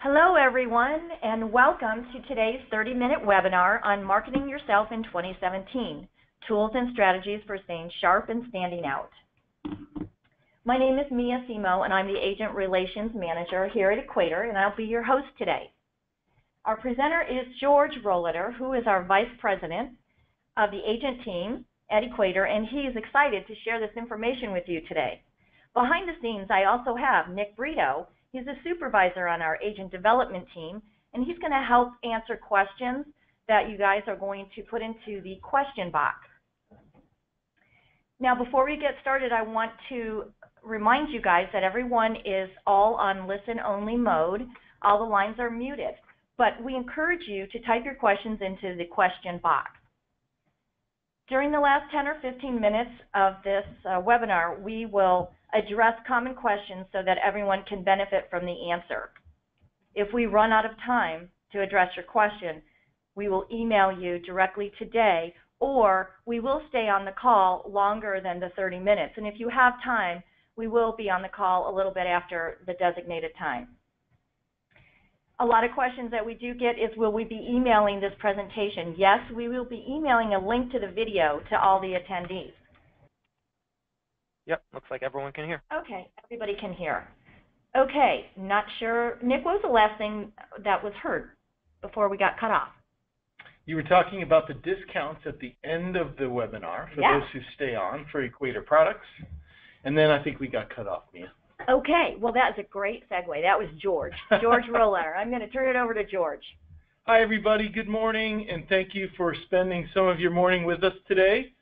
Hello everyone, and welcome to today's 30-minute webinar on marketing yourself in 2017, tools and strategies for staying sharp and standing out. My name is Mia Simo, and I'm the Agent Relations Manager here at Equator, and I'll be your host today. Our presenter is George Rohleder, who is our Vice President of the Agent team at Equator, and he is excited to share this information with you today. Behind the scenes, I also have Nick Brito. He's a supervisor on our agent development team, and he's going to help answer questions that you guys are going to put into the question box. Now, before we get started, I want to remind you guys that everyone is all on listen-only mode. All the lines are muted, but we encourage you to type your questions into the question box. During the last 10 or 15 minutes of this webinar, we will address common questions so that everyone can benefit from the answer. If we run out of time to address your question, we will email you directly today, or we will stay on the call longer than the 30 minutes. And if you have time, we will be on the call a little bit after the designated time. A lot of questions that we do get is, will we be emailing this presentation? Yes, we will be emailing a link to the video to all the attendees. Yep, looks like everyone can hear. Okay, everybody can hear. Okay, not sure. Nick, what was the last thing that was heard before we got cut off? You were talking about the discounts at the end of the webinar for those who stay on for Equator products. And then I think we got cut off, Mia. Okay, well, that is a great segue. That was George Rohleder. I'm going to turn it over to George. Hi, everybody. Good morning, and thank you for spending some of your morning with us today.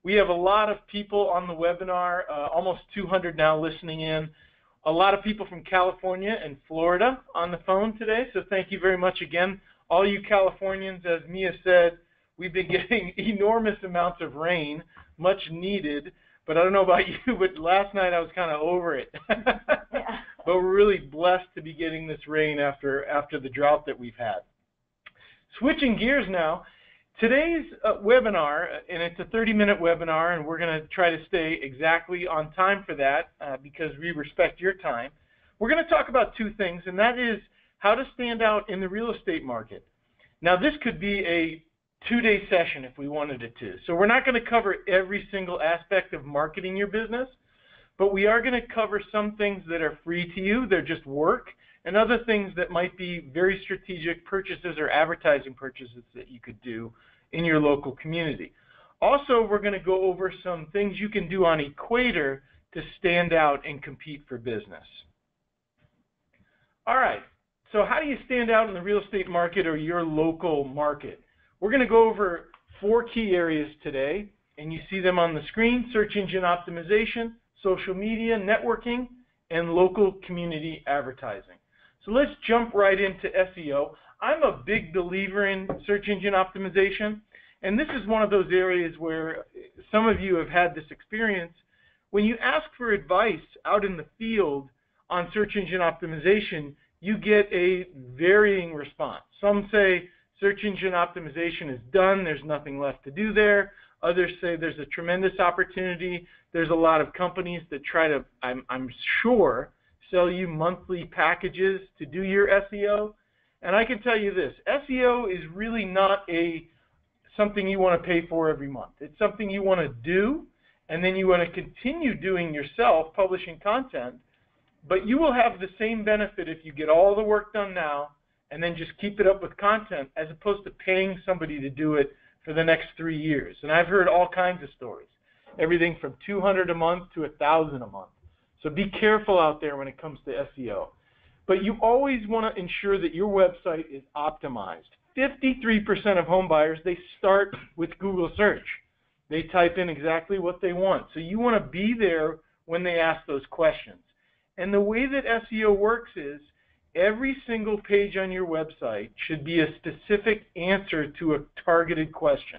We have a lot of people on the webinar, almost 200 now listening in. A lot of people from California and Florida on the phone today, so thank you very much again. All you Californians, as Mia said, we've been getting enormous amounts of rain, much needed. But I don't know about you, but last night I was kind of over it. Yeah. But we're really blessed to be getting this rain after the drought that we've had. Switching gears now, today's webinar, and it's a 30-minute webinar, and we're going to try to stay exactly on time for that because we respect your time. We're going to talk about two things, and that is how to stand out in the real estate market. Now, this could be a two-day session if we wanted it to. So we're not going to cover every single aspect of marketing your business, but we are going to cover some things that are free to you, they're just work, and other things that might be very strategic purchases or advertising purchases that you could do in your local community. Also, we're going to go over some things you can do on Equator to stand out and compete for business. All right, so how do you stand out in the real estate market or your local market? We're going to go over 4 key areas today, and you see them on the screen: search engine optimization, social media, networking, and local community advertising. So let's jump right into SEO. I'm a big believer in search engine optimization, and this is one of those areas where some of you have had this experience. When you ask for advice out in the field on search engine optimization, you get a varying response. Some say search engine optimization is done, there's nothing left to do there. Others say there's a tremendous opportunity. There's a lot of companies that try to, I'm sure, sell you monthly packages to do your SEO. And I can tell you this, SEO is really not something you want to pay for every month. It's something you want to do, and then you want to continue doing yourself, publishing content, but you will have the same benefit if you get all the work done now and then just keep it up with content, as opposed to paying somebody to do it for the next 3 years. And I've heard all kinds of stories, everything from $200 a month to $1,000 a month. So be careful out there when it comes to SEO. But you always want to ensure that your website is optimized. 53% of home buyers, they start with Google search. They type in exactly what they want. So you want to be there when they ask those questions. And the way that SEO works is, every single page on your website should be a specific answer to a targeted question.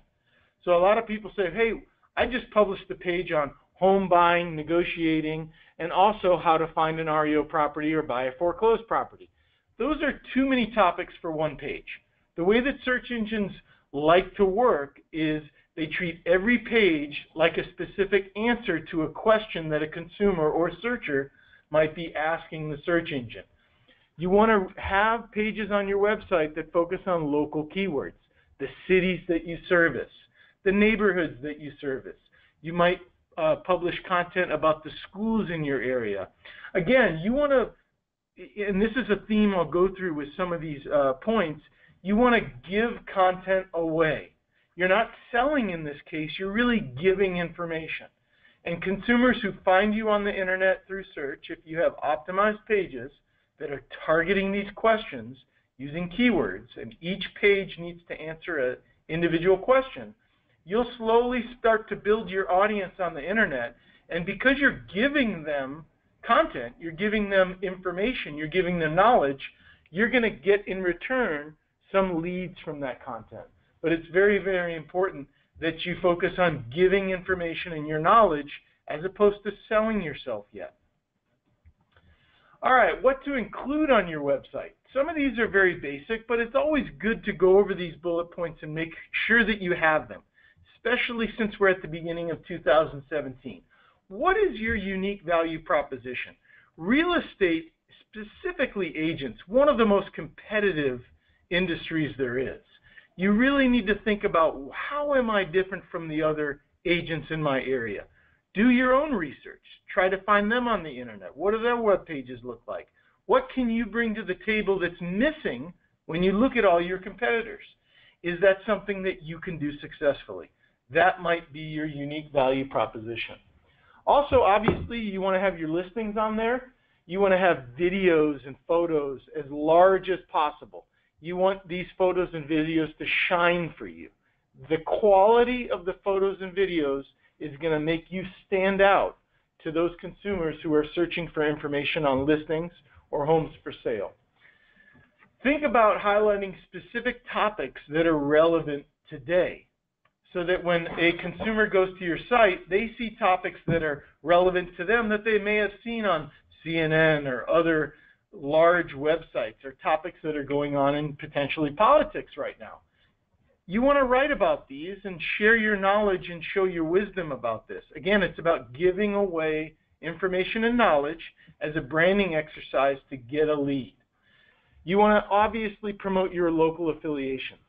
So a lot of people say, hey, I just published a page on home buying, negotiating, and also how to find an REO property or buy a foreclosed property. Those are too many topics for one page. The way that search engines like to work is they treat every page like a specific answer to a question that a consumer or searcher might be asking the search engine. You want to have pages on your website that focus on local keywords, the cities that you service, the neighborhoods that you service. You might publish content about the schools in your area. Again, you want to, and this is a theme I'll go through with some of these points, you want to give content away. You're not selling in this case, you're really giving information. And consumers who find you on the internet through search, if you have optimized pages that are targeting these questions using keywords, and each page needs to answer an individual question, you'll slowly start to build your audience on the internet. And because you're giving them content, you're giving them information, you're giving them knowledge, you're going to get in return some leads from that content. But it's very, very important that you focus on giving information and your knowledge as opposed to selling yourself yet. All right, what to include on your website? Some of these are very basic, but it's always good to go over these bullet points and make sure that you have them, especially since we're at the beginning of 2017. What is your unique value proposition? Real estate, specifically agents, one of the most competitive industries there is. You really need to think about, how am I different from the other agents in my area? Do your own research. Try to find them on the internet. What do their web pages look like? What can you bring to the table that's missing when you look at all your competitors? Is that something that you can do successfully? That might be your unique value proposition. Also, obviously, you want to have your listings on there. You want to have videos and photos as large as possible. You want these photos and videos to shine for you. The quality of the photos and videos is going to make you stand out to those consumers who are searching for information on listings or homes for sale. Think about highlighting specific topics that are relevant today, so that when a consumer goes to your site, they see topics that are relevant to them that they may have seen on CNN or other large websites, or topics that are going on in potentially politics right now. You want to write about these and share your knowledge and show your wisdom about this. Again, it's about giving away information and knowledge as a branding exercise to get a lead. You want to obviously promote your local affiliations.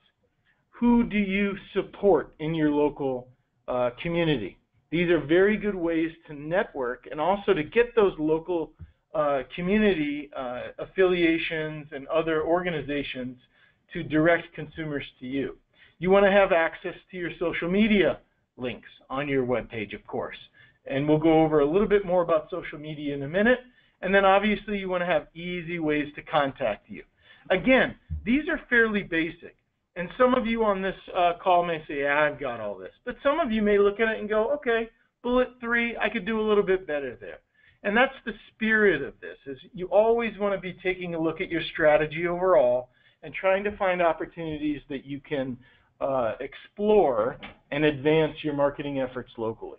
Who do you support in your local community? These are very good ways to network and also to get those local community affiliations and other organizations to direct consumers to you. You want to have access to your social media links on your web page, of course. And we'll go over a little bit more about social media in a minute. And then obviously you want to have easy ways to contact you. Again, these are fairly basic. And some of you on this call may say, yeah, I've got all this. But some of you may look at it and go, okay, bullet 3, I could do a little bit better there. And that's the spirit of this, is you always want to be taking a look at your strategy overall and trying to find opportunities that you can explore and advance your marketing efforts locally.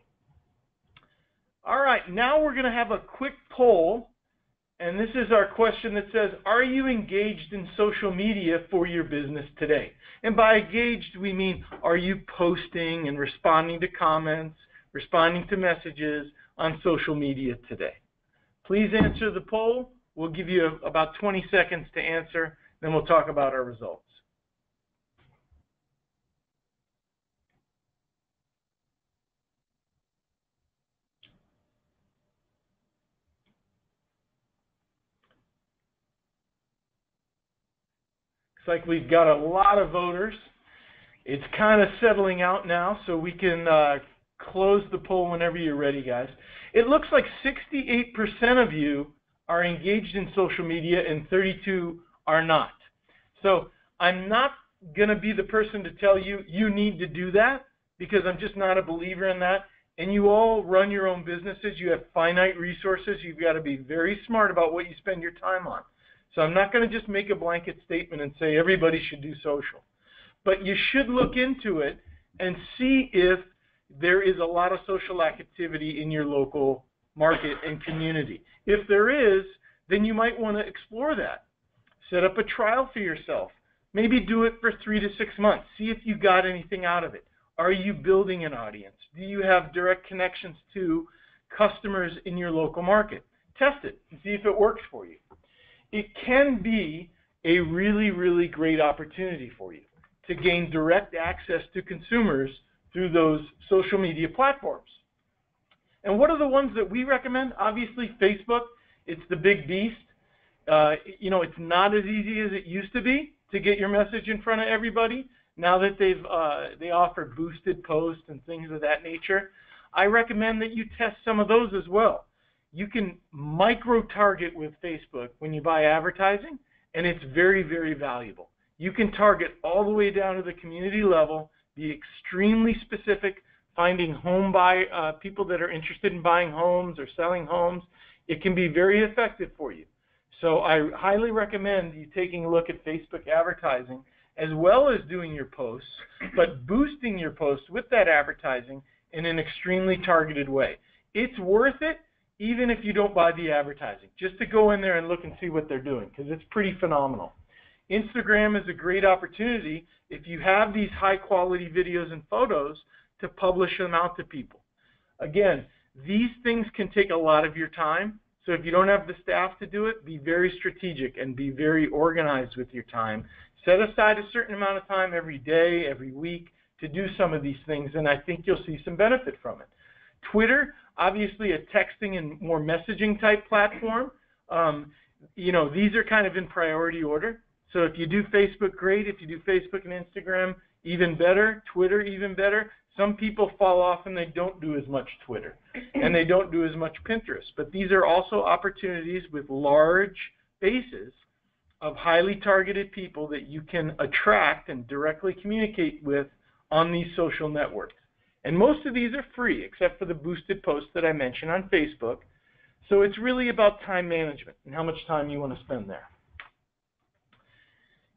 All right, now we're going to have a quick poll, and this is our question that says, are you engaged in social media for your business today? And by engaged, we mean, are you posting and responding to comments, responding to messages on social media today? Please answer the poll. We'll give you about 20 seconds to answer, then we'll talk about our results. Looks like we've got a lot of voters. It's kind of settling out now, so we can close the poll whenever you're ready, guys. It looks like 68% of you are engaged in social media and 32% are not. So I'm not going to be the person to tell you, you need to do that, because I'm just not a believer in that. And you all run your own businesses. You have finite resources. You've got to be very smart about what you spend your time on. So I'm not going to just make a blanket statement and say everybody should do social. But you should look into it and see if there is a lot of social activity in your local market and community. If there is, then you might want to explore that. Set up a trial for yourself. Maybe do it for 3 to 6 months. See if you got anything out of it. Are you building an audience? Do you have direct connections to customers in your local market? Test it and see if it works for you. it can be a really, really great opportunity for you to gain direct access to consumers through those social media platforms. And what are the ones that we recommend? Obviously, Facebook. It's the big beast. You know, it's not as easy as it used to be to get your message in front of everybody. Now that they offer boosted posts and things of that nature, I recommend that you test some of those as well. You can micro-target with Facebook when you buy advertising, and it's very, very valuable. You can target all the way down to the community level, be extremely specific, finding people that are interested in buying homes or selling homes. It can be very effective for you. So I highly recommend you taking a look at Facebook advertising as well as doing your posts, but boosting your posts with that advertising in an extremely targeted way. It's worth it even if you don't buy the advertising, just to go in there and look and see what they're doing, because it's pretty phenomenal. Instagram is a great opportunity if you have these high-quality videos and photos to publish them out to people. Again, these things can take a lot of your time, so if you don't have the staff to do it, be very strategic and be very organized with your time. Set aside a certain amount of time every day, every week to do some of these things, and I think you'll see some benefit from it. Twitter, obviously a texting and more messaging type platform. You know, these are kind of in priority order. So if you do Facebook, great. If you do Facebook and Instagram, even better. Twitter, even better. Some people fall off and they don't do as much Twitter and they don't do as much Pinterest. But these are also opportunities with large bases of highly targeted people that you can attract and directly communicate with on these social networks. And most of these are free, except for the boosted posts that I mentioned on Facebook. So it's really about time management and how much time you want to spend there.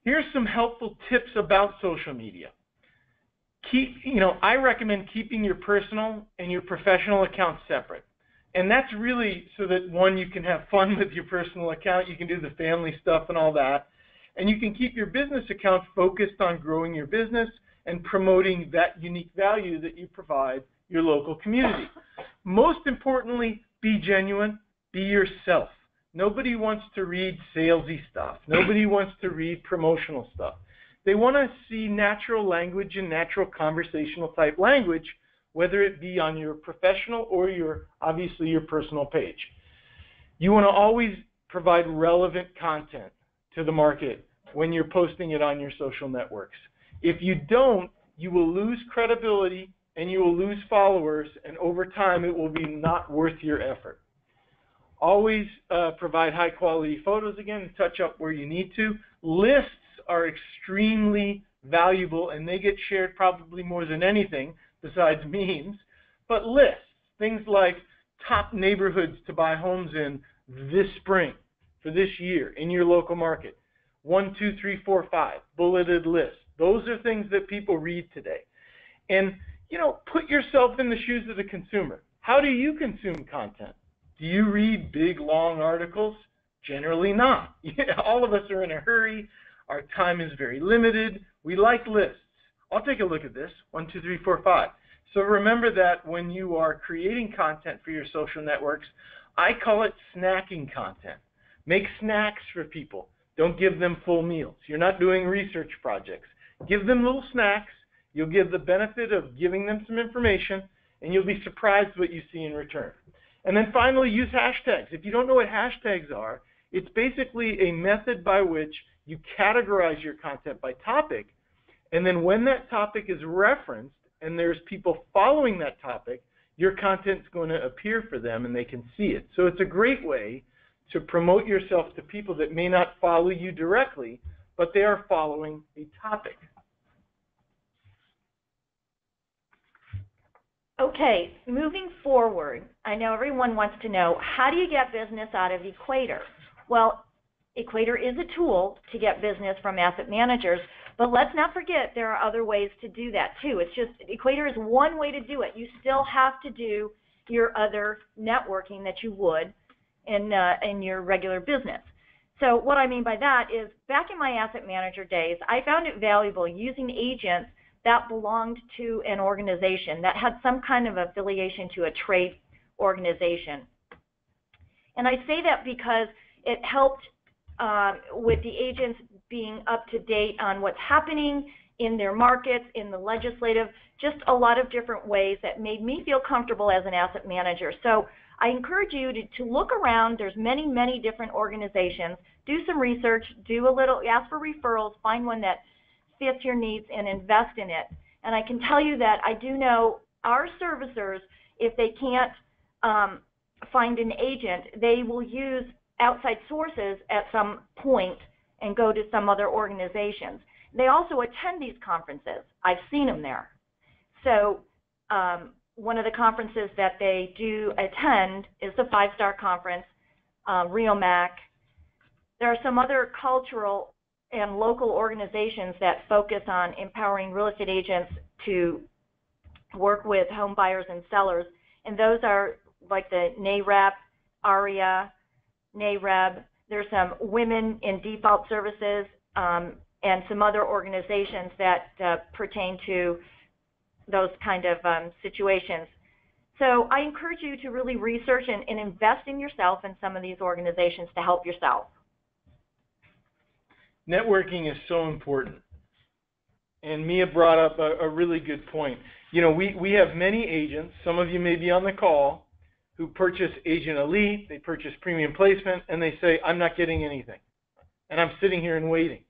Here's some helpful tips about social media. I recommend keeping your personal and your professional accounts separate. And that's really so that, one, you can have fun with your personal account, you can do the family stuff and all that, and you can keep your business account focused on growing your business and promoting that unique value that you provide your local community. Most importantly, be genuine, be yourself. Nobody wants to read salesy stuff. Nobody wants to read promotional stuff. They want to see natural language and natural conversational type language, whether it be on your professional or obviously your personal page. You want to always provide relevant content to the market when you're posting it on your social networks. If you don't, you will lose credibility and you will lose followers, and over time it will be not worth your effort. Always provide high quality photos again and touch up where you need to. Lists are extremely valuable and they get shared probably more than anything besides memes. But lists, things like top neighborhoods to buy homes in this spring for this year in your local market. 1, 2, 3, 4, 5 bulleted lists. Those are things that people read today. And, put yourself in the shoes of the consumer. How do you consume content? Do you read big, long articles? Generally not. All of us are in a hurry. Our time is very limited. We like lists. I'll take a look at this. 1, 2, 3, 4, 5. So remember that when you are creating content for your social networks, I call it snacking content. Make snacks for people. Don't give them full meals. You're not doing research projects. Give them little snacks. You'll give the benefit of giving them some information, and you'll be surprised what you see in return. And then finally, use hashtags. If you don't know what hashtags are, it's basically a method by which you categorize your content by topic, and then when that topic is referenced and there's people following that topic, your content's going to appear for them and they can see it. So it's a great way to promote yourself to people that may not follow you directly, but they are following a topic. Okay, moving forward, I know everyone wants to know, how do you get business out of Equator? Well, Equator is a tool to get business from asset managers, but let's not forget there are other ways to do that too. It's just Equator is one way to do it. You still have to do your other networking that you would in your regular business. So what I mean by that is, back in my asset manager days, I found it valuable using agents that belonged to an organization that had some kind of affiliation to a trade organization. And I say that because it helped with the agents being up to date on what's happening in their markets, in the legislative, just a lot of different ways that made me feel comfortable as an asset manager. So I encourage you to look around. There's many, many different organizations. Do some research, ask for referrals, find one that fits your needs and invest in it. And I can tell you that I do know our servicers, if they can't find an agent, they will use outside sources at some point and go to some other organizations. They also attend these conferences. I've seen them there. So one of the conferences that they do attend is the 5-Star Conference, REO MAC. There are some other cultural and local organizations that focus on empowering real estate agents to work with home buyers and sellers, and those are like the NAREP, AREA, NAREB. There's some Women in Default Services and some other organizations that pertain to those kind of situations. So I encourage you to really research and invest in yourself and some of these organizations to help yourself. Networking is so important. And Mia brought up a really good point. You know, we have many agents, some of you may be on the call, who purchase Agent Elite, they purchase Premium Placement, and they say, I'm not getting anything. And I'm sitting here and waiting.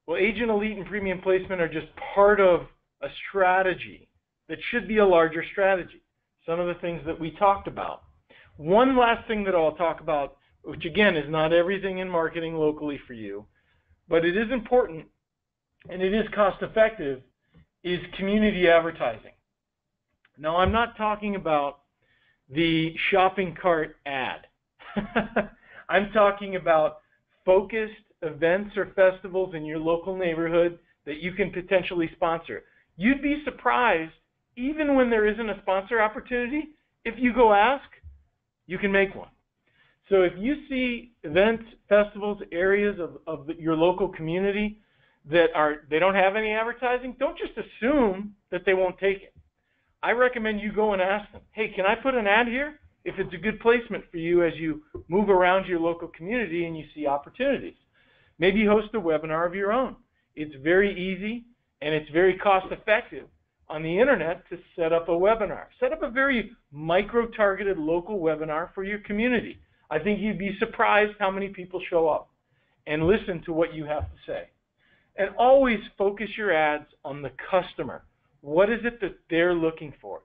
Well, Agent Elite and Premium Placement are just part of a strategy that should be a larger strategy. Some of the things that we talked about. One last thing that I'll talk about, which again is not everything in marketing locally for you, but it is important and it is cost effective, is community advertising. Now, I'm not talking about the shopping cart ad. I'm talking about focused events or festivals in your local neighborhood that you can potentially sponsor. You'd be surprised, even when there isn't a sponsor opportunity, if you go ask, you can make one. So if you see events, festivals, areas of your local community that they don't have any advertising, don't just assume that they won't take it. I recommend you go and ask them, hey, can I put an ad here? If it's a good placement for you as you move around your local community and you see opportunities. Maybe host a webinar of your own. It's very easy and it's very cost effective on the internet to set up a webinar. Set up a very micro-targeted local webinar for your community. I think you'd be surprised how many people show up and listen to what you have to say. And always focus your ads on the customer. What is it that they're looking for?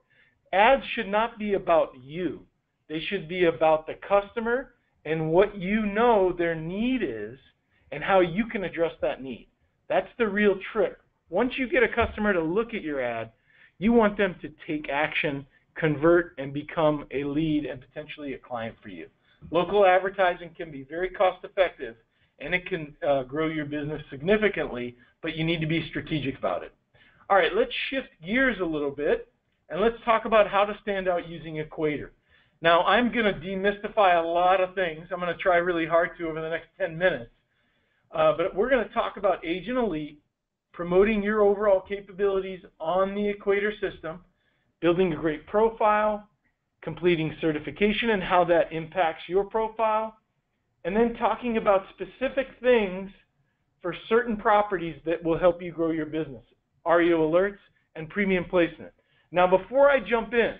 Ads should not be about you. They should be about the customer and what you know their need is and how you can address that need. That's the real trick. Once you get a customer to look at your ad, you want them to take action, convert, and become a lead and potentially a client for you. Local advertising can be very cost effective and it can grow your business significantly, but you need to be strategic about it. All right, let's shift gears a little bit and let's talk about how to stand out using Equator. Now, I'm going to demystify a lot of things. I'm going to try really hard to over the next 10 minutes. But we're going to talk about Agent Elite, promoting your overall capabilities on the Equator system, building a great profile, completing certification and how that impacts your profile, and then talking about specific things for certain properties that will help you grow your business, REO Alerts and Premium Placement. Now, before I jump in,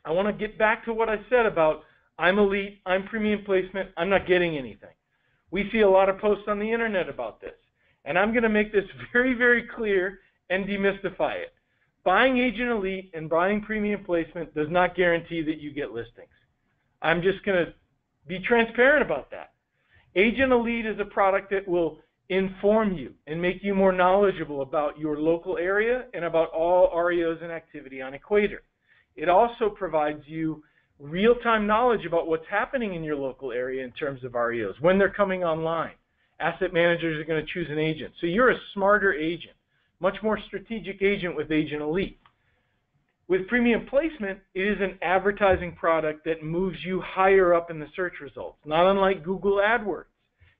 I want to get back to what I said about I'm Elite, I'm Premium Placement, I'm not getting anything. We see a lot of posts on the internet about this, and I'm going to make this very, very clear and demystify it. Buying Agent Elite and buying Premium Placement does not guarantee that you get listings. I'm just going to be transparent about that. Agent Elite is a product that will inform you and make you more knowledgeable about your local area and about all REOs and activity on Equator. It also provides you real-time knowledge about what's happening in your local area in terms of REOs, when they're coming online. Asset managers are going to choose an agent. So you're a smarter agent, much more strategic agent with Agent Elite. With Premium Placement, it is an advertising product that moves you higher up in the search results, not unlike Google AdWords.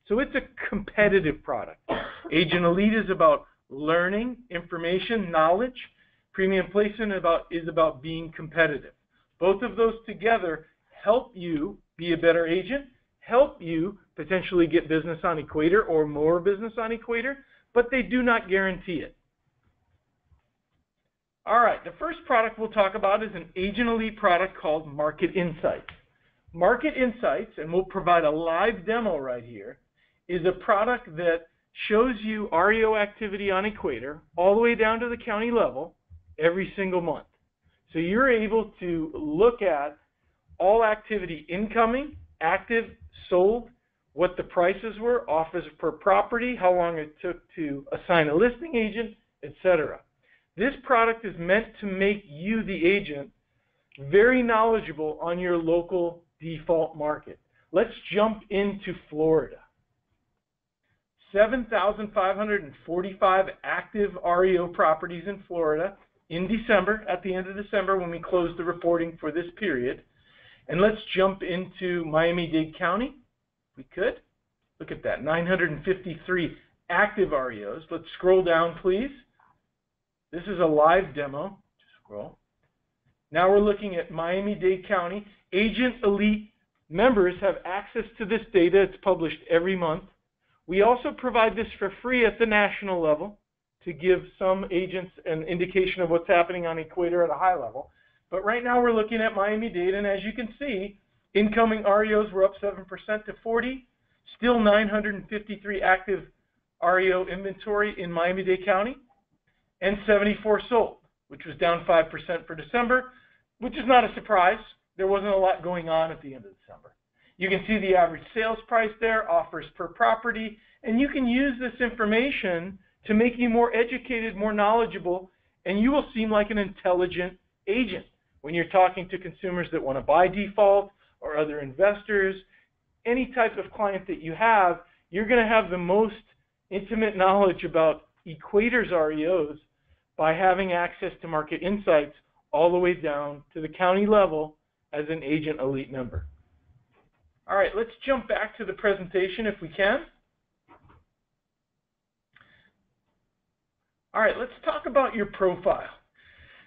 So it's a competitive product. Agent Elite is about learning, information, knowledge. Premium Placement is about being competitive. Both of those together help you be a better agent, help you potentially get business on Equator or more business on Equator, but they do not guarantee it. All right, the first product we'll talk about is an Agent Elite product called Market Insights. Market Insights, and we'll provide a live demo right here, is a product that shows you REO activity on Equator all the way down to the county level every single month. So you're able to look at all activity incoming, active, sold, what the prices were, offers per property, how long it took to assign a listing agent, etc. This product is meant to make you, the agent, very knowledgeable on your local default market. Let's jump into Florida. 7,545 active REO properties in Florida in December, at the end of December when we closed the reporting for this period. And let's jump into Miami-Dade County, if we could. Look at that, 953 active REOs. Let's scroll down, please. This is a live demo. Just scroll. Now we're looking at Miami-Dade County. Agent Elite members have access to this data. It's published every month. We also provide this for free at the national level to give some agents an indication of what's happening on Equator at a high level. But right now we're looking at Miami-Dade, and as you can see, incoming REOs were up 7% to 40. Still 953 active REO inventory in Miami-Dade County, and 74 sold, which was down 5% for December, which is not a surprise. There wasn't a lot going on at the end of December. You can see the average sales price there, offers per property, and you can use this information to make you more educated, more knowledgeable, and you will seem like an intelligent agent when you're talking to consumers that want to buy default or other investors. Any type of client that you have, you're going to have the most intimate knowledge about Equator's REOs by having access to Market Insights all the way down to the county level as an Agent Elite member. All right, let's jump back to the presentation if we can. All right, let's talk about your profile.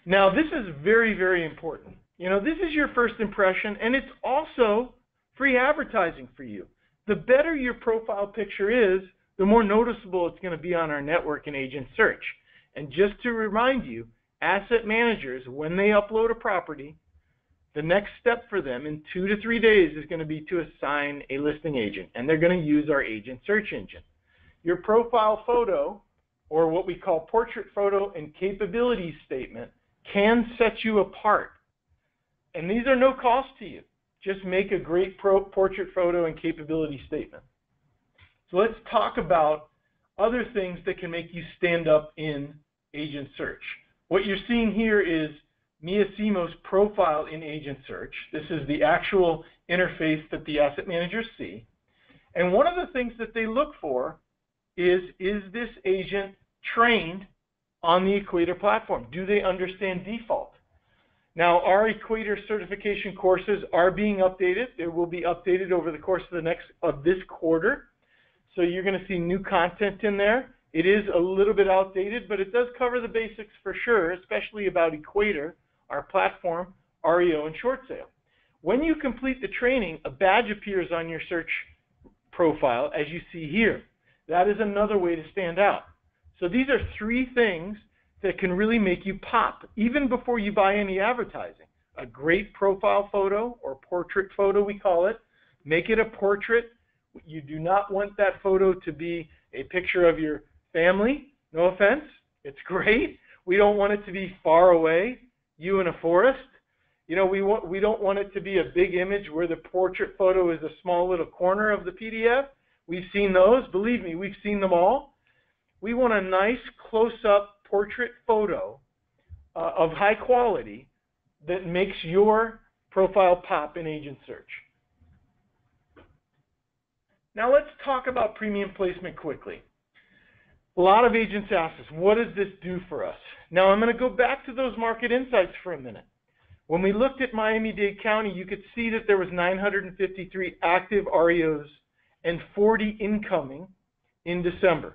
Now, this is very, very important. You know, this is your first impression, and it's also free advertising for you. The better your profile picture is, the more noticeable it's going to be on our network in Agent Search. And just to remind you, asset managers, when they upload a property, the next step for them in 2 to 3 days is going to be to assign a listing agent, and they're going to use our Agent Search engine. Your profile photo, or what we call portrait photo and capabilities statement, can set you apart. And these are no cost to you. Just make a great portrait photo and capability statement. So let's talk about other things that can make you stand up in Agent Search. What you're seeing here is Mia Simo's profile in Agent Search. This is the actual interface that the asset managers see. And one of the things that they look for is this agent trained on the Equator platform? Do they understand default? Now, our Equator certification courses are being updated. They will be updated over the course of this quarter. So you're going to see new content in there. It is a little bit outdated, but it does cover the basics for sure, especially about Equator, our platform, REO, and short sale. When you complete the training, a badge appears on your search profile, as you see here. That is another way to stand out. So these are 3 things that can really make you pop, even before you buy any advertising. A great profile photo, or portrait photo we call it. Make it a portrait. You do not want that photo to be a picture of your family. No offense, it's great. We don't want it to be far away, you in a forest. You know, we don't want it to be a big image where the portrait photo is a small little corner of the PDF. We've seen those. Believe me, we've seen them all. We want a nice close-up portrait photo of high quality that makes your profile pop in Agent Search. Now let's talk about premium placement quickly. A lot of agents ask us, what does this do for us? Now I'm going to go back to those Market Insights for a minute. When we looked at Miami-Dade County, you could see that there was 953 active REOs and 40 incoming in December.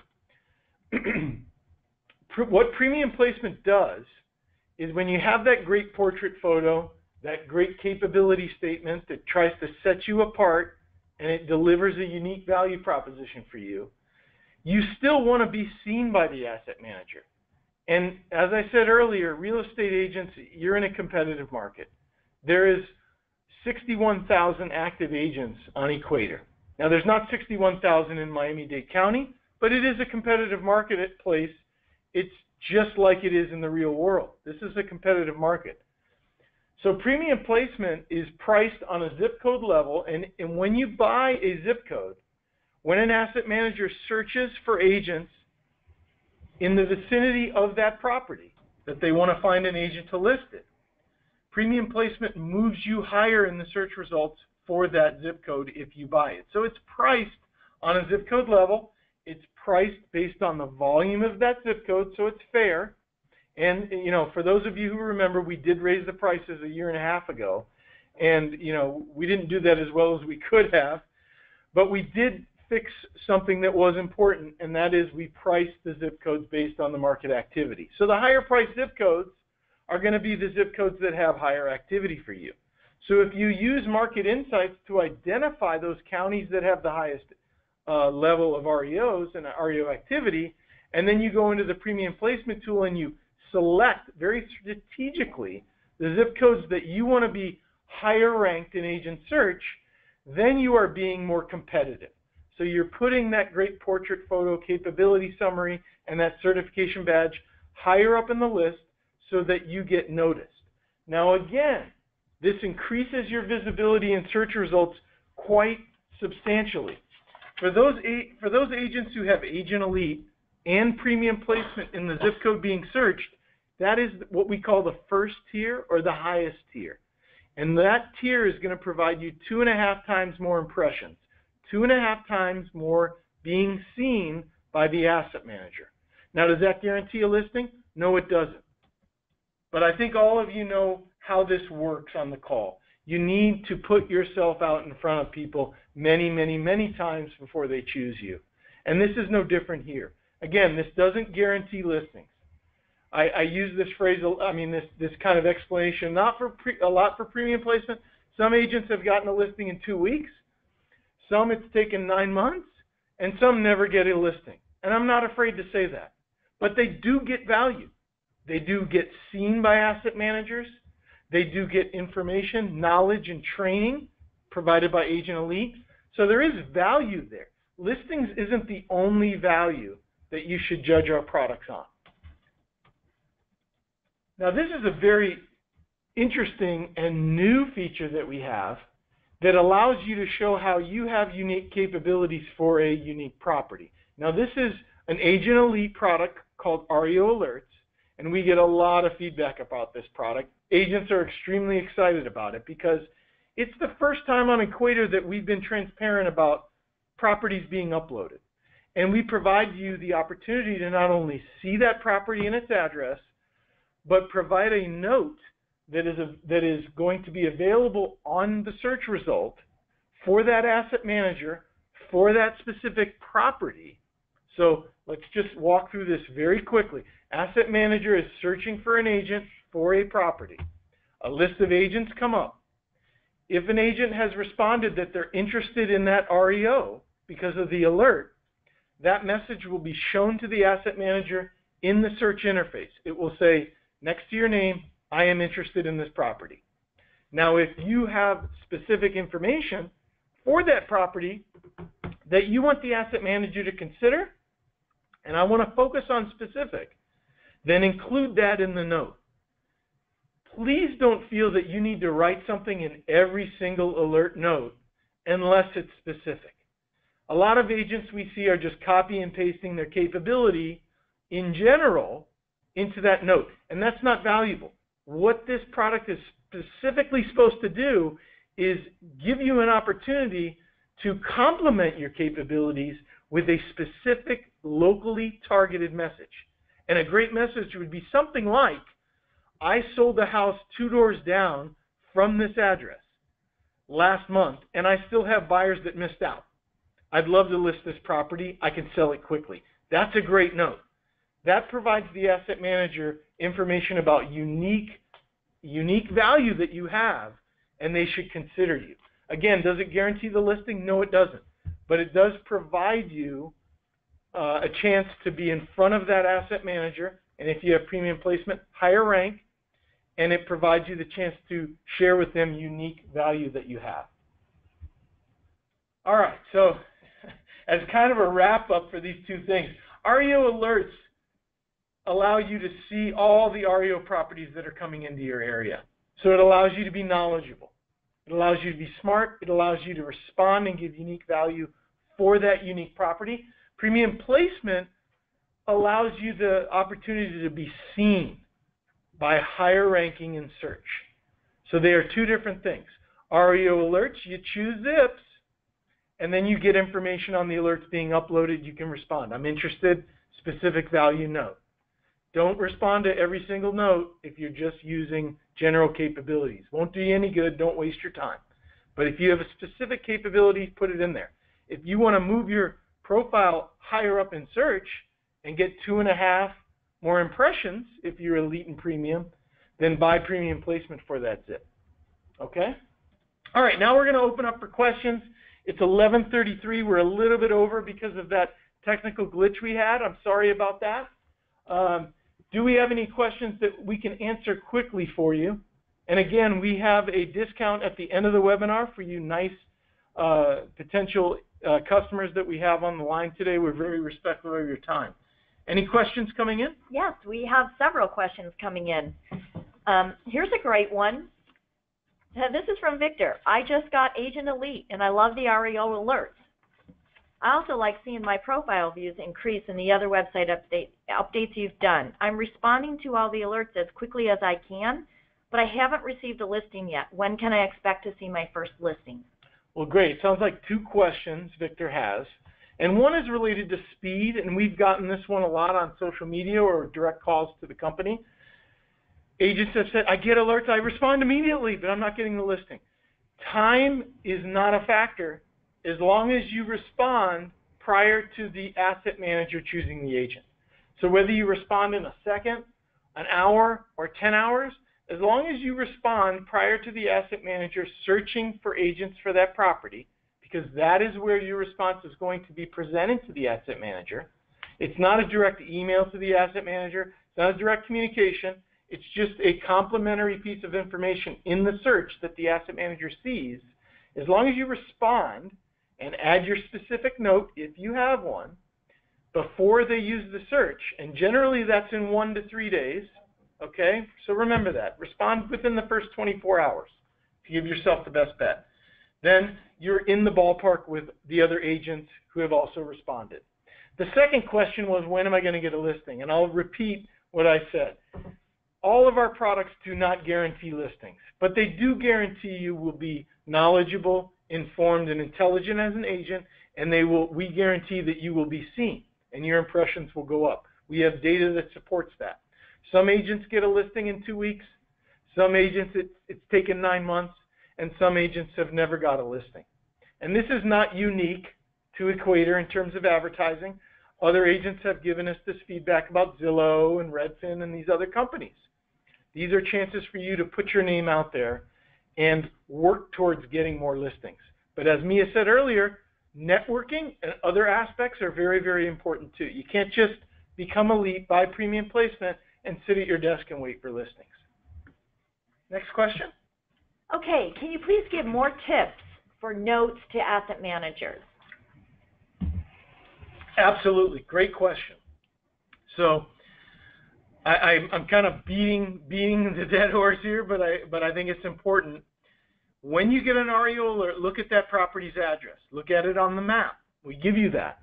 What premium placement does is when you have that great portrait photo, that great capability statement that tries to set you apart and it delivers a unique value proposition for you, you still want to be seen by the asset manager. And as I said earlier, real estate agents, you're in a competitive market. There is 61,000 active agents on Equator. Now, there's not 61,000 in Miami-Dade County, but it is a competitive marketplace. It's just like it is in the real world. This is a competitive market. So premium placement is priced on a zip code level, and when you buy a zip code, when an asset manager searches for agents in the vicinity of that property that they want to find an agent to list it, premium placement moves you higher in the search results for that zip code if you buy it. So it's priced on a zip code level. It's priced based on the volume of that zip code, so it's fair. And, you know, for those of you who remember, we did raise the prices a year and a half ago. And, you know, we didn't do that as well as we could have. But we did fix something that was important, and that is we priced the zip codes based on the market activity. So the higher priced zip codes are going to be the zip codes that have higher activity for you. So if you use market insights to identify those counties that have the highest level of REOs and REO activity, and then you go into the premium placement tool and you select very strategically the zip codes that you want to be higher ranked in agent search, then you are being more competitive. So you're putting that great portrait photo capability summary and that certification badge higher up in the list so that you get noticed. Now again, this increases your visibility in search results quite substantially. For those agents who have Agent Elite and premium placement in the zip code being searched, that is what we call the first tier or the highest tier. And that tier is going to provide you 2.5 times more impressions, 2.5 times more being seen by the asset manager. Now, does that guarantee a listing? No, it doesn't. But I think all of you know how this works on the call. You need to put yourself out in front of people many, many, many times before they choose you. And this is no different here. Again, this doesn't guarantee listings. I use this phrase, this kind of explanation, not for a lot for premium placement. Some agents have gotten a listing in 2 weeks. Some it's taken 9 months, and some never get a listing. And I'm not afraid to say that. But they do get value. They do get seen by asset managers. They do get information, knowledge, and training provided by Agent Elite. So there is value there. Listings isn't the only value that you should judge our products on. Now, this is a very interesting and new feature that we have that allows you to show how you have unique capabilities for a unique property. Now, this is an Agent Elite product called REO Alerts, and we get a lot of feedback about this product. Agents are extremely excited about it because it's the first time on Equator that we've been transparent about properties being uploaded. And we provide you the opportunity to not only see that property and its address, but provide a note that is going to be available on the search result for that asset manager for that specific property. So let's just walk through this very quickly. Asset manager is searching for an agent for a property. A list of agents come up. If an agent has responded that they're interested in that REO because of the alert, that message will be shown to the asset manager in the search interface. It will say, next to your name, I am interested in this property. Now, if you have specific information for that property that you want the asset manager to consider, and I want to focus on specific, then include that in the note. Please don't feel that you need to write something in every single alert note unless it's specific. A lot of agents we see are just copy and pasting their capability in general into that note, and that's not valuable. What this product is specifically supposed to do is give you an opportunity to complement your capabilities with a specific locally targeted message. And a great message would be something like, I sold a house 2 doors down from this address last month, and I still have buyers that missed out. I'd love to list this property. I can sell it quickly. That's a great note. That provides the asset manager information about unique value that you have, and they should consider you. Again, does it guarantee the listing? No, it doesn't. But it does provide you a chance to be in front of that asset manager, and if you have premium placement, higher rank, and it provides you the chance to share with them unique value that you have. All right, so as kind of a wrap up for these two things, REO Alerts allow you to see all the REO properties that are coming into your area. So it allows you to be knowledgeable. It allows you to be smart. It allows you to respond and give unique value for that unique property. Premium placement allows you the opportunity to be seen by higher ranking in search. So they are two different things. REO Alerts, you choose zips, and then you get information on the alerts being uploaded. You can respond. I'm interested, specific value note. Don't respond to every single note if you're just using general capabilities. Won't do you any good. Don't waste your time. But if you have a specific capability, put it in there. If you want to move your profile higher up in search and get 2.5 more impressions if you're elite and premium, then buy premium placement for that zip. Okay? All right, now we're going to open up for questions. It's 11:33. We're a little bit over because of that technical glitch we had. I'm sorry about that. Do we have any questions that we can answer quickly for you? And again, we have a discount at the end of the webinar for you nice potential customers that we have on the line today. We're very respectful of your time. Any questions coming in? Yes, we have several questions coming in. Here's a great one. This is from Victor. I just got Agent Elite, and I love the REO Alerts. I also like seeing my profile views increase in the other website updates you've done. I'm responding to all the alerts as quickly as I can, but I haven't received a listing yet. When can I expect to see my first listing? Well, great. Sounds like two questions Victor has. And one is related to speed, and we've gotten this one a lot on social media or direct calls to the company. Agents have said, I get alerts, I respond immediately, but I'm not getting the listing. Time is not a factor as long as you respond prior to the asset manager choosing the agent. So whether you respond in a second, an hour, or 10 hours, as long as you respond prior to the asset manager searching for agents for that property, because that is where your response is going to be presented to the asset manager. It's not a direct email to the asset manager. It's not a direct communication. It's just a complementary piece of information in the search that the asset manager sees. As long as you respond and add your specific note, if you have one, before they use the search, and generally that's in 1 to 3 days, okay? So remember that. Respond within the first 24 hours to give yourself the best bet. Then you're in the ballpark with the other agents who have also responded. The second question was, when am I going to get a listing? And I'll repeat what I said. All of our products do not guarantee listings, but they do guarantee you will be knowledgeable, informed, and intelligent as an agent, and we guarantee that you will be seen and your impressions will go up. We have data that supports that. Some agents get a listing in 2 weeks. Some agents, it's taken 9 months, and some agents have never got a listing. And this is not unique to Equator in terms of advertising. Other agents have given us this feedback about Zillow and Redfin and these other companies. These are chances for you to put your name out there and work towards getting more listings. But as Mia said earlier, networking and other aspects are very, very important too. You can't just become elite, buy premium placement, and sit at your desk and wait for listings. Next question. Okay, can you please give more tips for notes to asset managers? Absolutely, great question. So I'm kind of beating the dead horse here, but I think it's important. When you get an REO alert, look at that property's address. Look at it on the map. We give you that.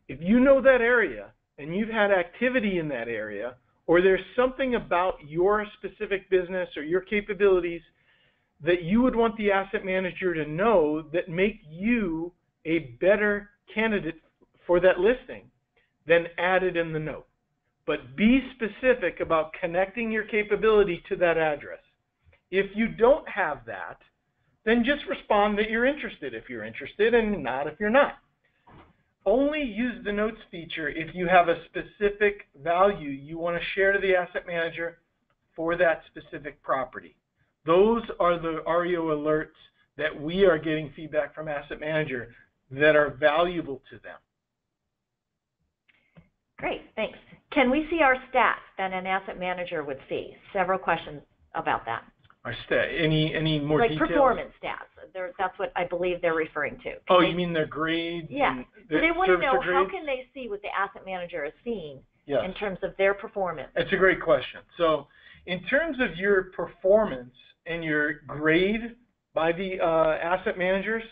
If you know that area and you've had activity in that area, or there's something about your specific business or your capabilities that you would want the asset manager to know that make you a better candidate for that listing, then add it in the note. But be specific about connecting your capability to that address. If you don't have that, then just respond that you're interested if you're interested and not if you're not. Only use the notes feature if you have a specific value you want to share to the asset manager for that specific property. Those are the REO alerts that we are getting feedback from asset manager that are valuable to them. Great, thanks. Can we see our stats that an asset manager would see? Several questions about that. Our any more like details? Performance stats. That's what I believe they're referring to. Oh, you mean their grades? Yeah. So they want to know, how can they see what the asset manager is seeing in terms of their performance? That's a great question. So in terms of your performance and your grade by the asset managers,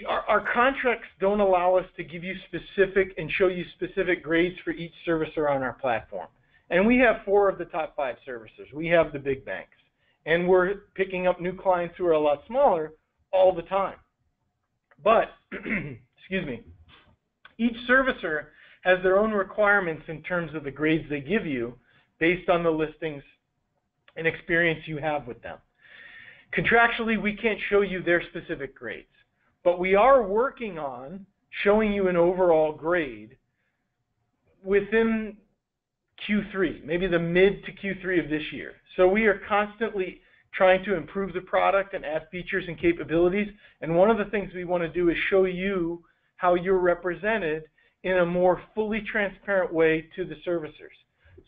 our contracts don't allow us to give you specific and show you specific grades for each servicer on our platform. And we have 4 of the top 5 servicers. We have the big banks. And we're picking up new clients who are a lot smaller all the time. But, excuse me, each servicer has their own requirements in terms of the grades they give you based on the listings and experience you have with them. Contractually, we can't show you their specific grades. But we are working on showing you an overall grade within Q3, maybe the mid to Q3 of this year. So we are constantly trying to improve the product and add features and capabilities. And one of the things we want to do is show you how you're represented in a more fully transparent way to the servicers.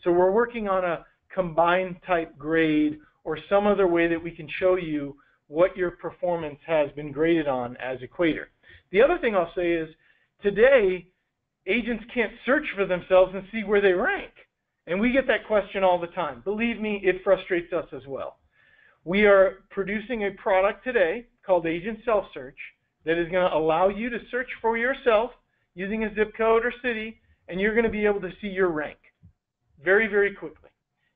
So we're working on a combined type grade or some other way that we can show you what your performance has been graded on as Equator. The other thing I'll say is, today, agents can't search for themselves and see where they rank. And we get that question all the time. Believe me, it frustrates us as well. We are producing a product today called Agent SelfSearch that is going to allow you to search for yourself using a zip code or city, and you're going to be able to see your rank very, very quickly.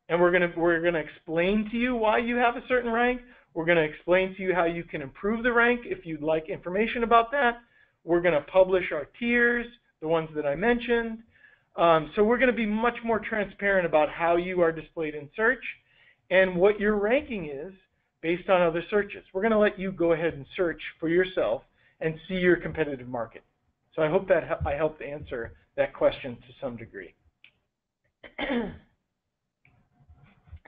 And we're going to explain to you why you have a certain rank. We're going to explain to you how you can improve the rank if you'd like information about that. We're going to publish our tiers, the ones that I mentioned. So we're going to be much more transparent about how you are displayed in search and what your ranking is based on other searches. We're going to let you go ahead and search for yourself and see your competitive market. So I hope that I helped answer that question to some degree.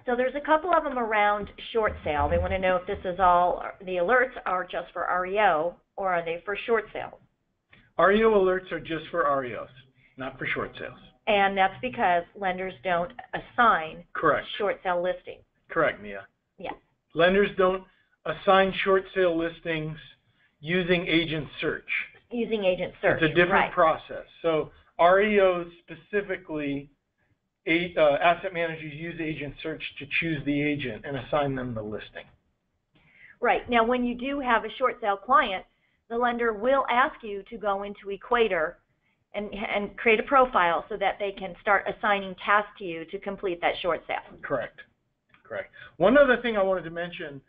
So there's a couple of them around short sale. They want to know if this is all, the alerts are just for REO, or are they for short sales? REO alerts are just for REOs, not for short sales. And that's because lenders don't assign short sale listings. Correct, Mia. Yes. Lenders don't assign short sale listings using agent search. Using agent search. It's a different process. So REOs specifically, asset managers use agent search to choose the agent and assign them the listing. Right. Now, when you do have a short sale client, the lender will ask you to go into Equator and create a profile so that they can start assigning tasks to you to complete that short sale. Correct. Correct. One other thing I wanted to mention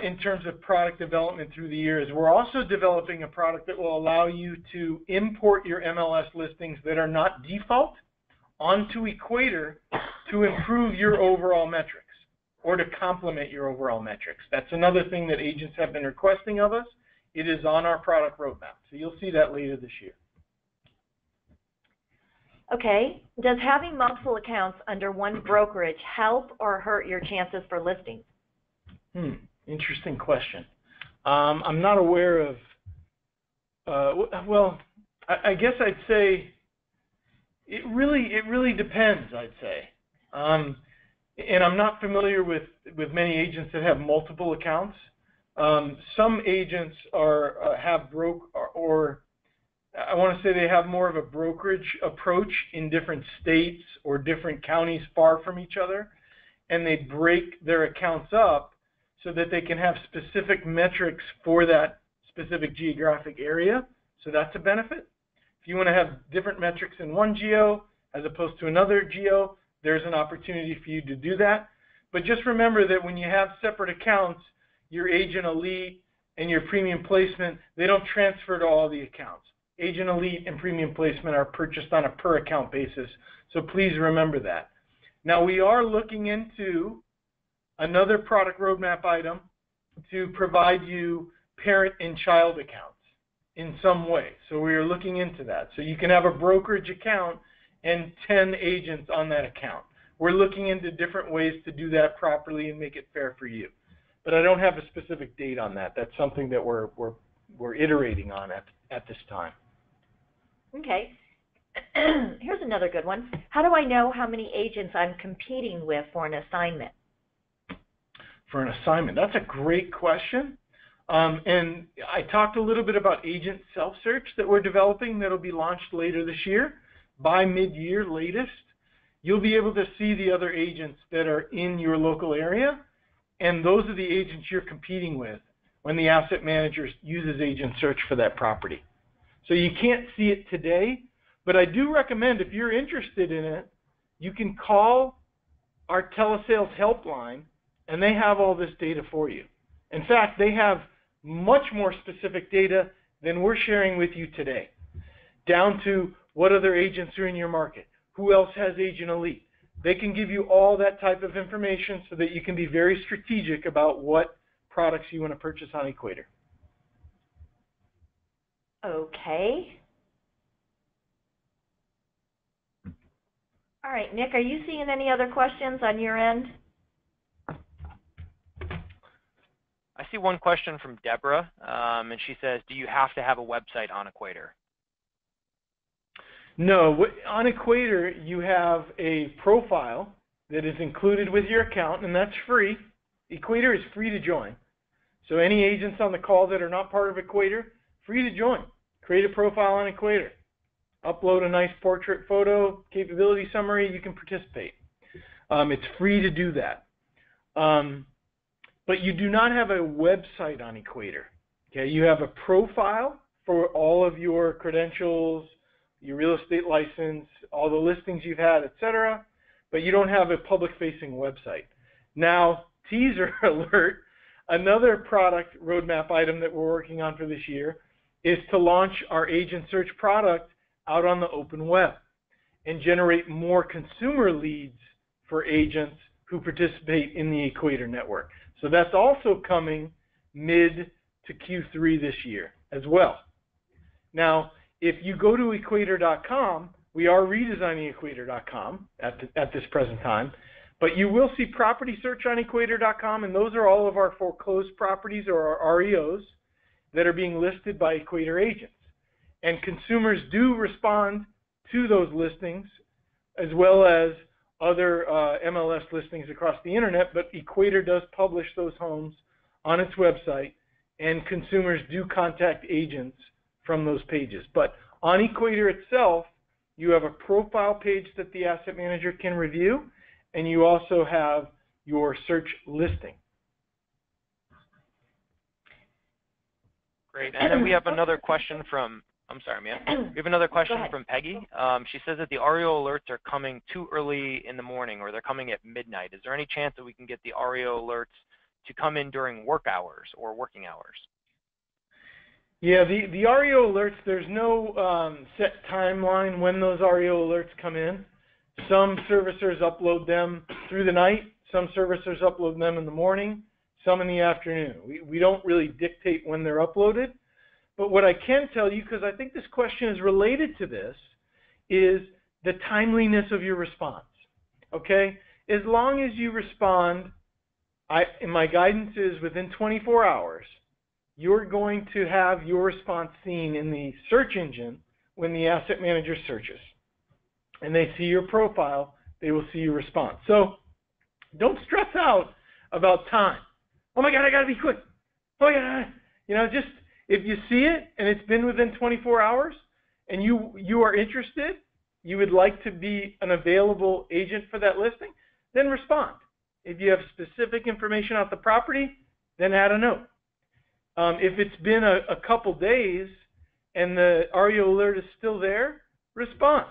in terms of product development through the years, we're also developing a product that will allow you to import your MLS listings that are not default onto Equator to improve your overall metrics or to complement your overall metrics. That's another thing that agents have been requesting of us. It is on our product roadmap. So you'll see that later this year. Okay. Does having multiple accounts under one brokerage help or hurt your chances for listings? Interesting question. I'm not aware of, well, I guess I'd say it really depends, I'd say. And I'm not familiar with many agents that have multiple accounts. Some agents have I want to say they have more of a brokerage approach in different states or different counties far from each other, and they break their accounts up so that they can have specific metrics for that specific geographic area. So that's a benefit. If you want to have different metrics in one geo as opposed to another geo, there's an opportunity for you to do that. But just remember that when you have separate accounts, your Agent Elite and your Premium Placement, they don't transfer to all the accounts. Agent Elite and Premium Placement are purchased on a per account basis, so please remember that. Now we are looking into another product roadmap item to provide you parent and child accounts in some way. So we are looking into that. So you can have a brokerage account and 10 agents on that account. We're looking into different ways to do that properly and make it fair for you. but I don't have a specific date on that. That's something that we're iterating on at this time. Okay. Here's another good one. How do I know how many agents I'm competing with for an assignment? For an assignment, that's a great question. And I talked a little bit about agent SelfSearch that we're developing that'll be launched later this year. By mid-year latest, you'll be able to see the other agents that are in your local area, and those are the agents you're competing with when the asset manager uses agent search for that property. So you can't see it today, but I do recommend, if you're interested in it, you can call our telesales helpline, and they have all this data for you. In fact, they have much more specific data than we're sharing with you today, down to what other agents are in your market, who else has Agent Elite. They can give you all that type of information so that you can be very strategic about what products you want to purchase on Equator. Okay. All right, Nick, are you seeing any other questions on your end? I see one question from Deborah, and she says, do you have to have a website on Equator? No, on Equator you have a profile that is included with your account, and that's free. Equator is free to join. So any agents on the call that are not part of Equator, free to join. Create a profile on Equator. Upload a nice portrait photo, capability summary, you can participate. It's free to do that. But you do not have a website on Equator. Okay, you have a profile for all of your credentials, your real estate license, all the listings you've had, etc., but you don't have a public-facing website. Now, teaser alert, another product roadmap item that we're working on for this year is to launch our agent search product out on the open web and generate more consumer leads for agents who participate in the Equator network. So that's also coming mid to Q3 this year as well. Now, if you go to equator.com, we are redesigning equator.com at this present time, but you will see property search on equator.com, and those are all of our foreclosed properties or our REOs that are being listed by Equator agents. And consumers do respond to those listings as well as other MLS listings across the internet, but Equator does publish those homes on its website, and consumers do contact agents from those pages. But on Equator itself, you have a profile page that the asset manager can review, and you also have your search listing. Great. And then we have another question from, I'm sorry, Mia. We have another question from Peggy. She says that the REO alerts are coming too early in the morning, or they're coming at midnight. Is there any chance that we can get the REO alerts to come in during work hours or working hours? Yeah, the REO alerts, there's no set timeline when those REO alerts come in. Some servicers upload them through the night. Some servicers upload them in the morning, some in the afternoon. We don't really dictate when they're uploaded. But what I can tell you, because I think this question is related to this, is the timeliness of your response. Okay? As long as you respond, and my guidance is within 24 hours, you're going to have your response seen in the search engine when the asset manager searches. And they see your profile, they will see your response. So don't stress out about time. Oh my God, I gotta be quick. Oh my God, you know, just if you see it and it's been within 24 hours and you are interested, you would like to be an available agent for that listing, then respond. If you have specific information about the property, then add a note. If it's been a couple days and the REO alert is still there, respond.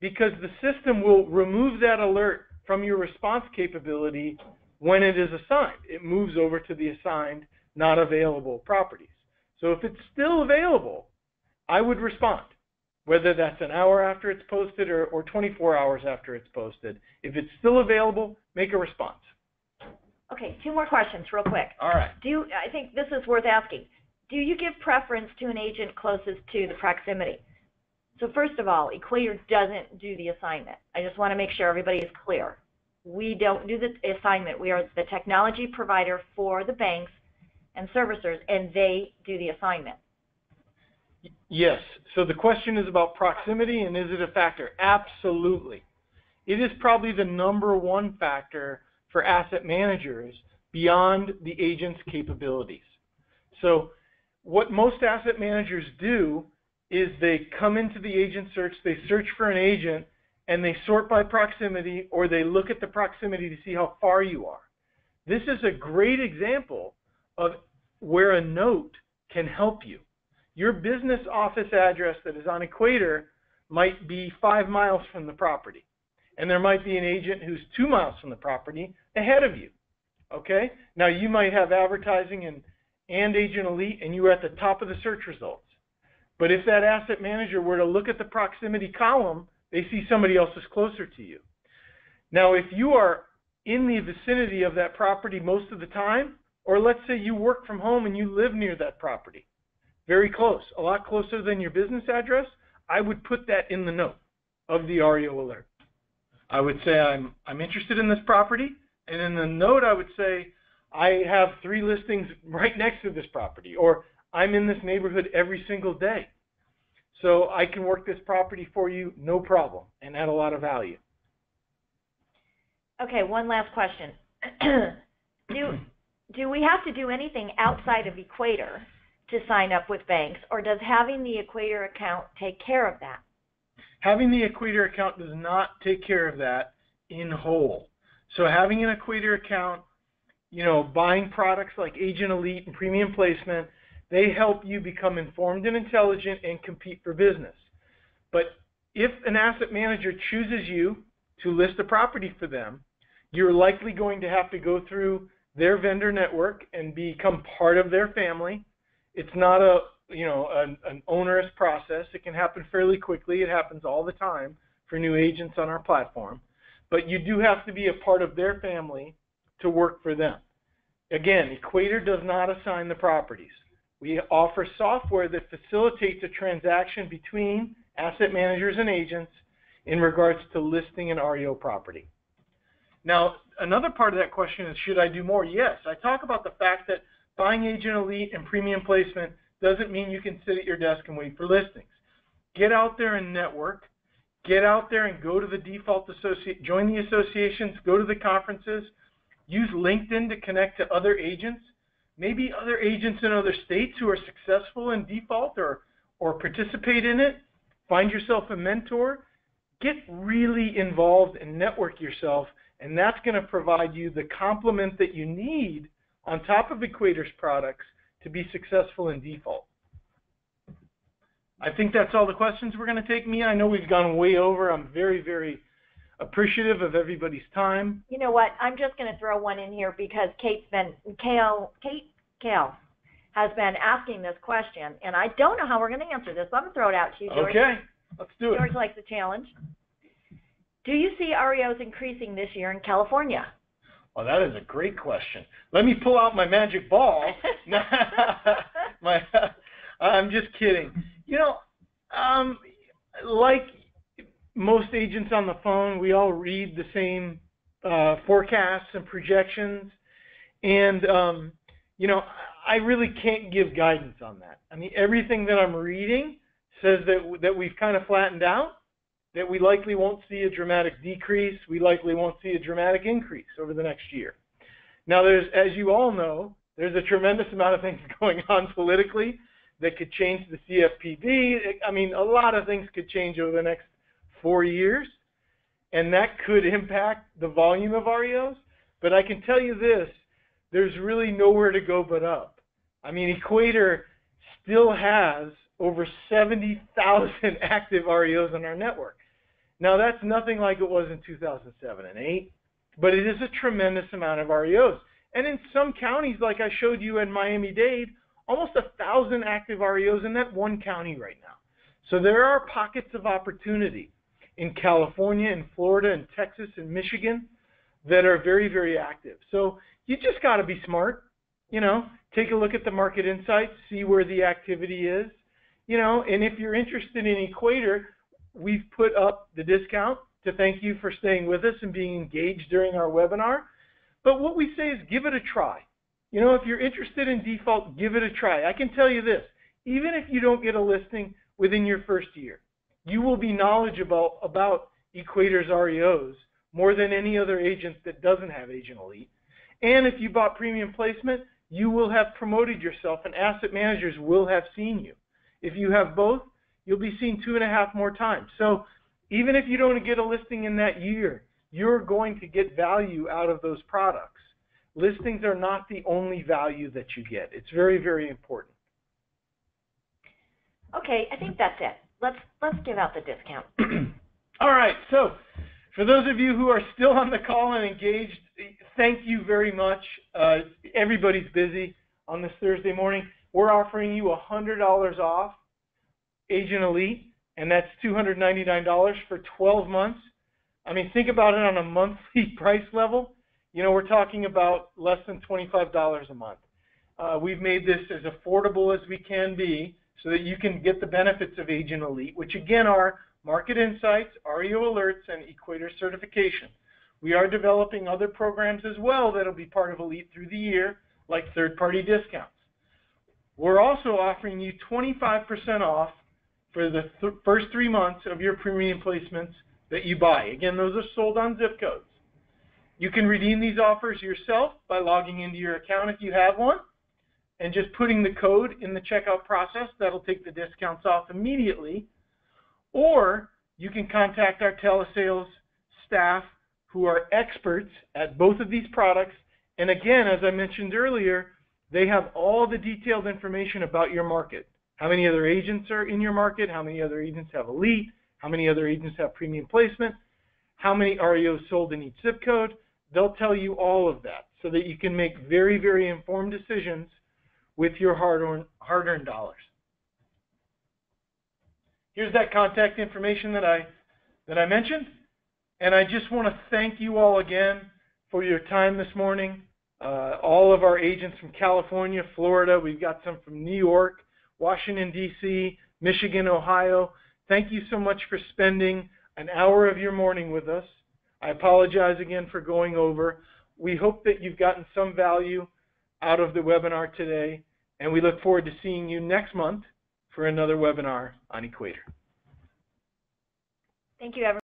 Because the system will remove that alert from your response capability when it is assigned. It moves over to the assigned, not available properties. So if it's still available, I would respond, whether that's an hour after it's posted or 24 hours after it's posted. If it's still available, make a response. Okay, 2 more questions real quick. All right. I think this is worth asking. Do you give preference to an agent closest to the proximity? So first of all, Equator doesn't do the assignment. I just want to make sure everybody is clear. We don't do the assignment. We are the technology provider for the banks and servicers, and they do the assignment. Yes. So the question is about proximity, and is it a factor? Absolutely. It is probably the #1 factor for asset managers beyond the agent's capabilities. So what most asset managers do is they come into the agent search, they search for an agent, and they sort by proximity, or they look at the proximity to see how far you are. This is a great example of where a note can help you. Your business office address that is on Equator might be 5 miles from the property, and there might be an agent who's 2 miles from the property ahead of you. Okay? Now you might have advertising and Agent Elite, and you are at the top of the search results. But if that asset manager were to look at the proximity column, they see somebody else is closer to you. Now, if you are in the vicinity of that property most of the time, or let's say you work from home and you live near that property, very close, a lot closer than your business address, I would put that in the note of the REO alert. I would say I'm interested in this property, and in the note I would say I have 3 listings right next to this property, or I'm in this neighborhood every single day. So I can work this property for you, no problem, and add a lot of value. Okay, one last question. Do we have to do anything outside of Equator to sign up with banks, or does having the Equator account take care of that? Having the Equator account does not take care of that in whole. So having an Equator account, buying products like Agent Elite and Premium Placement, they help you become informed and intelligent and compete for business. But if an asset manager chooses you to list a property for them, you're likely going to have to go through their vendor network and become part of their family. It's not an onerous process. It can happen fairly quickly. It happens all the time for new agents on our platform. But you do have to be a part of their family to work for them. Again, Equator does not assign the properties. We offer software that facilitates a transaction between asset managers and agents in regards to listing an REO property. Now, another part of that question is, should I do more? Yes. I talk about the fact that buying Agent Elite and Premium Placement doesn't mean you can sit at your desk and wait for listings. Get out there and network. Get out there and go to the default join the associations, go to the conferences, use LinkedIn to connect to other agents, maybe other agents in other states who are successful in default or participate in it. Find yourself a mentor. Get really involved and network yourself, and that's going to provide you the complement that you need on top of Equator's products to be successful in default. I think that's all the questions we're going to take, Mia. I know we've gone way over. I'm very, very appreciative of everybody's time. You know what? I'm just going to throw one in here because Kate has been asking this question, and I don't know how we're going to answer this, so I'm going to throw it out to you, George. Okay, let's do it. George likes a challenge. Do you see REOs increasing this year in California? Well, that is a great question. Let me pull out my magic ball. I'm just kidding. Like most agents on the phone, we all read the same forecasts and projections. And, I really can't give guidance on that. I mean, everything that I'm reading says that we've kind of flattened out, that we likely won't see a dramatic decrease. We likely won't see a dramatic increase over the next year. Now, as you all know, there's a tremendous amount of things going on politically that could change the CFPB. I mean, a lot of things could change over the next 4 years, and that could impact the volume of REOs. But I can tell you this, there's really nowhere to go but up. I mean, Equator still has over 70,000 active REOs on our network. Now, that's nothing like it was in 2007 and 8, but it is a tremendous amount of REOs. And in some counties, like I showed you in Miami-Dade, almost 1,000 active REOs in that one county right now. So there are pockets of opportunity in California and Florida and Texas and Michigan that are very, very active. So you just got to be smart, take a look at the market insights, see where the activity is, and if you're interested in Equator, we've put up the discount to thank you for staying with us and being engaged during our webinar. But what we say is give it a try. You know, if you're interested in default, give it a try. I can tell you this, even if you don't get a listing within your first year, you will be knowledgeable about Equator's REOs more than any other agent that doesn't have Agent Elite. And if you bought premium placement, you will have promoted yourself and asset managers will have seen you. If you have both, you'll be seen 2.5 more times. So even if you don't get a listing in that year, you're going to get value out of those products. Listings are not the only value that you get. It's very, very important. Okay, I think that's it. Let's give out the discount. All right, so for those of you who are still on the call and engaged, thank you very much. Everybody's busy on this Thursday morning. We're offering you $100 off Agent Elite, and that's $299 for 12 months. I mean, think about it on a monthly price level. You know, we're talking about less than $25 a month. We've made this as affordable as we can be so that you can get the benefits of Agent Elite, which again are Market Insights, REO Alerts, and Equator certification. We are developing other programs as well that will be part of Elite through the year, like third-party discounts. We're also offering you 25% off for the first 3 months of your premium placements that you buy. Again, those are sold on zip codes. You can redeem these offers yourself by logging into your account if you have one and just putting the code in the checkout process. That'll take the discounts off immediately. Or you can contact our telesales staff who are experts at both of these products. And again, as I mentioned earlier, they have all the detailed information about your market. How many other agents are in your market? How many other agents have Elite? How many other agents have premium placement? How many REOs sold in each zip code? They'll tell you all of that so that you can make very, very informed decisions with your hard-earned dollars. Here's that contact information that I mentioned. And I just want to thank you all again for your time this morning. All of our agents from California, Florida, we've got some from New York, Washington, D.C., Michigan, Ohio. Thank you so much for spending an hour of your morning with us. I apologize again for going over. We hope that you've gotten some value out of the webinar today, and we look forward to seeing you next month for another webinar on Equator. Thank you, everyone.